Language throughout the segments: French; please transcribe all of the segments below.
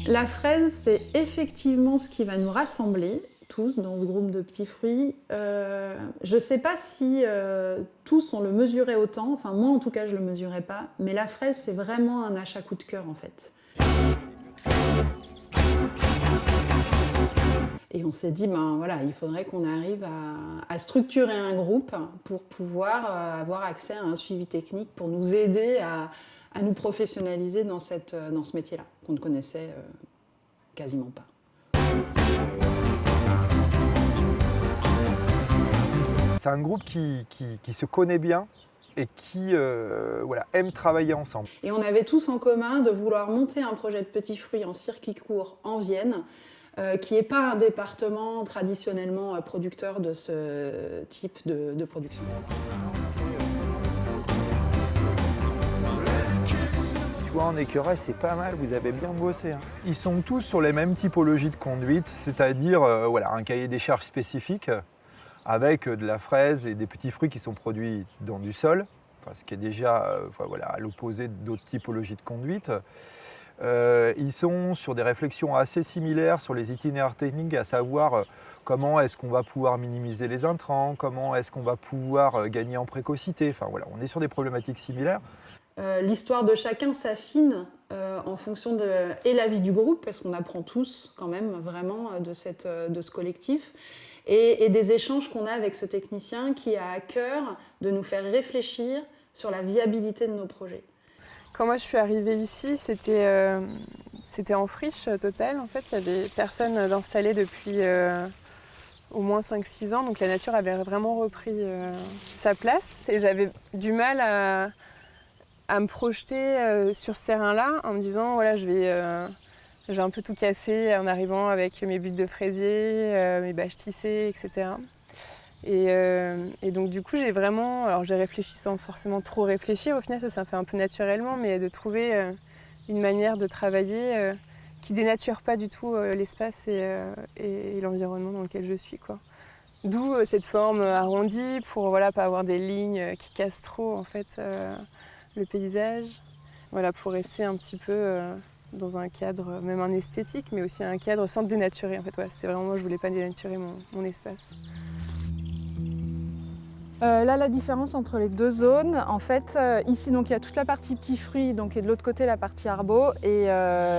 La fraise, c'est effectivement ce qui va nous rassembler tous dans ce groupe de petits fruits. Je ne sais pas si tous on le mesurait autant, enfin moi en tout cas je ne le mesurais pas, mais la fraise c'est vraiment un achat coup de cœur en fait. Et on s'est dit, ben voilà, il faudrait qu'on arrive à structurer un groupe pour pouvoir avoir accès à un suivi technique pour nous aider à nous professionnaliser dans ce métier-là, qu'on ne connaissait quasiment pas. C'est un groupe qui se connaît bien et qui aime travailler ensemble. Et on avait tous en commun de vouloir monter un projet de petits fruits en circuit court en Vienne, qui n'est pas un département traditionnellement producteur de ce type de production. Tu vois, en écureuil, c'est pas mal, vous avez bien bossé. Hein. Ils sont tous sur les mêmes typologies de conduite, c'est-à-dire un cahier des charges spécifique avec de la fraise et des petits fruits qui sont produits dans du sol, ce qui est déjà à l'opposé d'autres typologies de conduite. Ils sont sur des réflexions assez similaires sur les itinéraires techniques, à savoir comment est-ce qu'on va pouvoir minimiser les intrants, comment est-ce qu'on va pouvoir gagner en précocité. On est sur des problématiques similaires. L'histoire de chacun s'affine en fonction de la vie du groupe, parce qu'on apprend tous quand même vraiment de ce collectif, et des échanges qu'on a avec ce technicien qui a à cœur de nous faire réfléchir sur la viabilité de nos projets. Quand moi je suis arrivée ici, c'était en friche totale. En fait, il y avait personne d'installé depuis au moins 5-6 ans. Donc la nature avait vraiment repris sa place. Et j'avais du mal à me projeter sur ce terrain-là en me disant voilà, je vais un peu tout casser en arrivant avec mes buttes de fraisier, mes bâches tissées, etc. Et donc du coup j'ai réfléchi sans forcément trop réfléchir, au final ça s'est fait un peu naturellement, mais de trouver une manière de travailler qui dénature pas du tout l'espace et l'environnement dans lequel je suis, quoi. D'où cette forme arrondie pour pas avoir des lignes qui cassent trop en fait le paysage, pour rester un petit peu dans un cadre, même un esthétique, mais aussi un cadre sans dénaturer en fait. C'est vraiment moi je voulais pas dénaturer mon espace. Là, la différence entre les deux zones, en fait, ici, donc, il y a toute la partie petits fruits, et de l'autre côté, la partie arbo. Et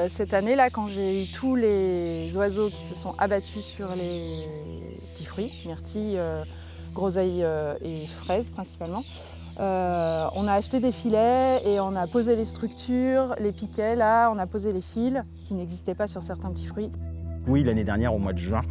cette année-là, quand j'ai eu tous les oiseaux qui se sont abattus sur les petits fruits, myrtilles, groseilles et fraises principalement, on a acheté des filets et on a posé les structures, les piquets, là, on a posé les fils qui n'existaient pas sur certains petits fruits. Oui, l'année dernière, au mois de juin,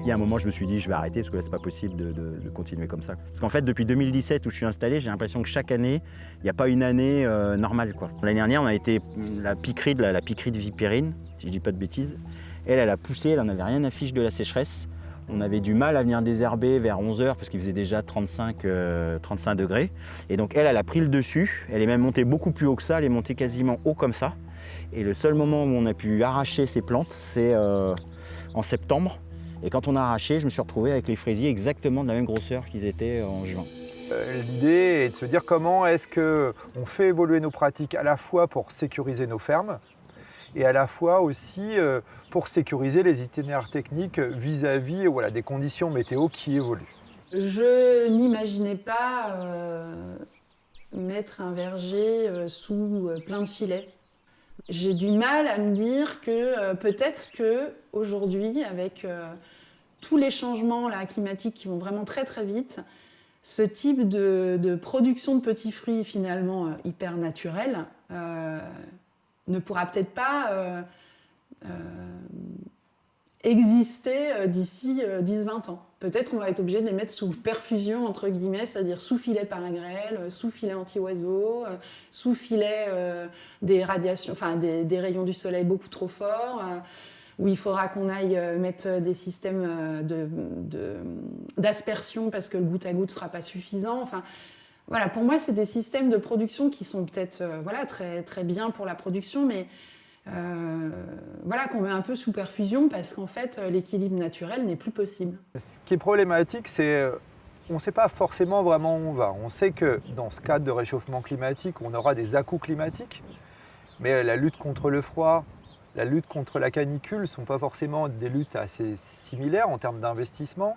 il y a un moment, je me suis dit, je vais arrêter parce que là, c'est pas possible de continuer comme ça. Parce qu'en fait, depuis 2017 où je suis installé, j'ai l'impression que chaque année, il n'y a pas une année normale, quoi. L'année dernière, on a été la piquerie de Vipérine, si je dis pas de bêtises. Elle a poussé, elle n'en avait rien à fiche de la sécheresse. On avait du mal à venir désherber vers 11h parce qu'il faisait déjà 35 degrés. Et donc elle a pris le dessus. Elle est même montée beaucoup plus haut que ça. Elle est montée quasiment haut comme ça. Et le seul moment où on a pu arracher ces plantes, c'est en septembre. Et quand on a arraché, je me suis retrouvé avec les fraisiers exactement de la même grosseur qu'ils étaient en juin. L'idée est de se dire comment est-ce qu'on fait évoluer nos pratiques à la fois pour sécuriser nos fermes et à la fois aussi pour sécuriser les itinéraires techniques vis-à-vis des conditions météo qui évoluent. Je n'imaginais pas mettre un verger sous plein de filets. J'ai du mal à me dire que peut-être qu'aujourd'hui, avec tous les changements là, climatiques qui vont vraiment très très vite, ce type de production de petits fruits finalement hyper naturel ne pourra peut-être pas exister d'ici 10-20 ans. Peut-être qu'on va être obligé de les mettre sous perfusion, entre guillemets, c'est-à-dire sous filet par grêle, sous filet anti-oiseaux, sous filet des radiations, enfin des rayons du soleil beaucoup trop forts, où il faudra qu'on aille mettre des systèmes d'aspersion parce que le goutte à goutte ne sera pas suffisant. Enfin, voilà, pour moi, c'est des systèmes de production qui sont peut-être très, très bien pour la production, mais qu'on met un peu sous perfusion parce qu'en fait, l'équilibre naturel n'est plus possible. Ce qui est problématique, c'est on ne sait pas forcément vraiment où on va. On sait que dans ce cadre de réchauffement climatique, on aura des à-coups climatiques, mais la lutte contre le froid, la lutte contre la canicule ne sont pas forcément des luttes assez similaires en termes d'investissement.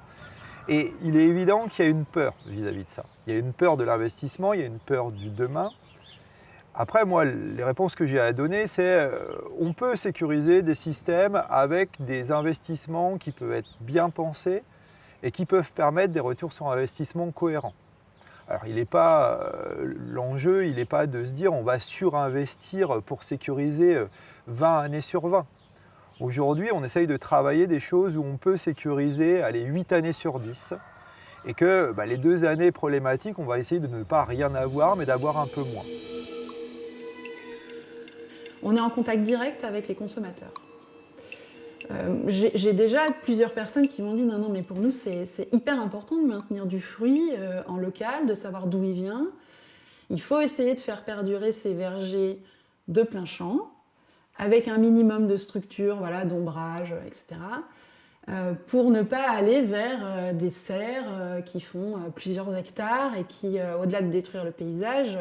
Et il est évident qu'il y a une peur vis-à-vis de ça. Il y a une peur de l'investissement, il y a une peur du demain. Après, moi, les réponses que j'ai à donner, c'est on peut sécuriser des systèmes avec des investissements qui peuvent être bien pensés et qui peuvent permettre des retours sur investissement cohérents. Alors, l'enjeu, il n'est pas de se dire on va surinvestir pour sécuriser 20 années sur 20. Aujourd'hui, on essaye de travailler des choses où on peut sécuriser 8 années sur 10 et que les 2 années problématiques, on va essayer de ne pas rien avoir, mais d'avoir un peu moins. On est en contact direct avec les consommateurs. J'ai déjà plusieurs personnes qui m'ont dit non, mais pour nous c'est hyper important de maintenir du fruit en local, de savoir d'où il vient. Il faut essayer de faire perdurer ces vergers de plein champ, avec un minimum de structure, d'ombrage, etc. Pour ne pas aller vers des serres qui font plusieurs hectares et qui, au-delà de détruire le paysage,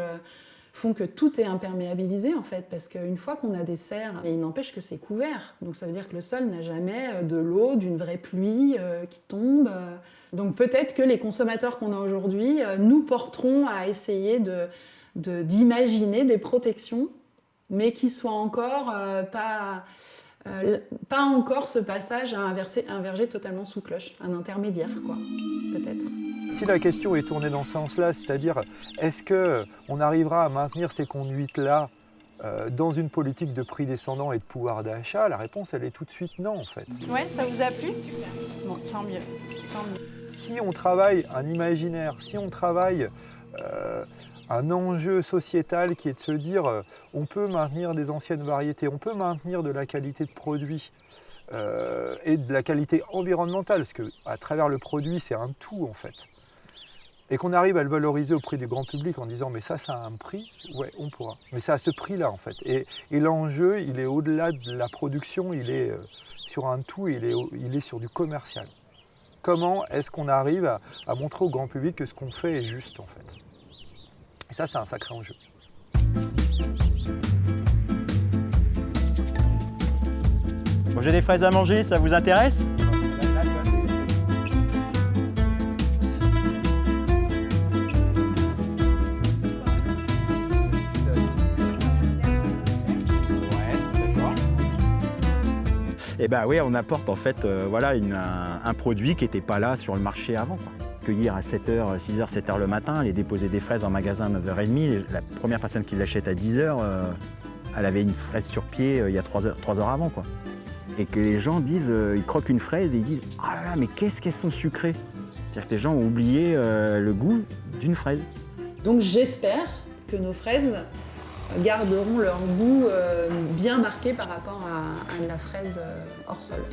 font que tout est imperméabilisé en fait, parce qu'une fois qu'on a des serres, il n'empêche que c'est couvert. Donc ça veut dire que le sol n'a jamais de l'eau, d'une vraie pluie qui tombe. Donc peut-être que les consommateurs qu'on a aujourd'hui nous porteront à essayer d'imaginer des protections, mais qui soient encore pas encore ce passage à un verger totalement sous cloche, un intermédiaire quoi, peut-être. Si la question est tournée dans ce sens-là, c'est-à-dire est-ce qu'on arrivera à maintenir ces conduites-là dans une politique de prix descendant et de pouvoir d'achat, la réponse elle est tout de suite non en fait. Ouais, ça vous a plu? Super. Bon, tant mieux. Si on travaille un imaginaire, si on travaille un enjeu sociétal qui est de se dire on peut maintenir des anciennes variétés, on peut maintenir de la qualité de produit et de la qualité environnementale, parce qu'à travers le produit c'est un tout en fait. Et qu'on arrive à le valoriser au prix du grand public en disant mais ça a un prix, ouais on pourra. Mais c'est à ce prix-là en fait. Et l'enjeu il est au-delà de la production, il est sur un tout, il est sur du commercial. Comment est-ce qu'on arrive à montrer au grand public que ce qu'on fait est juste en fait. Et ça c'est un sacré enjeu. Bon, j'ai des fraises à manger, ça vous intéresse ? Eh bien oui, on apporte en fait un produit qui n'était pas là sur le marché avant, quoi. Cueillir à 7h, 6h, 7h le matin, aller déposer des fraises en magasin à 9h30. La première personne qui l'achète à 10h, elle avait une fraise sur pied il y a 3 heures avant, quoi. Et que les gens disent, ils croquent une fraise et ils disent « Ah là là, mais qu'est-ce qu'elles sont sucrées !» C'est-à-dire que les gens ont oublié le goût d'une fraise. Donc j'espère que nos fraises garderont leur goût bien marqué par rapport à la fraise hors sol.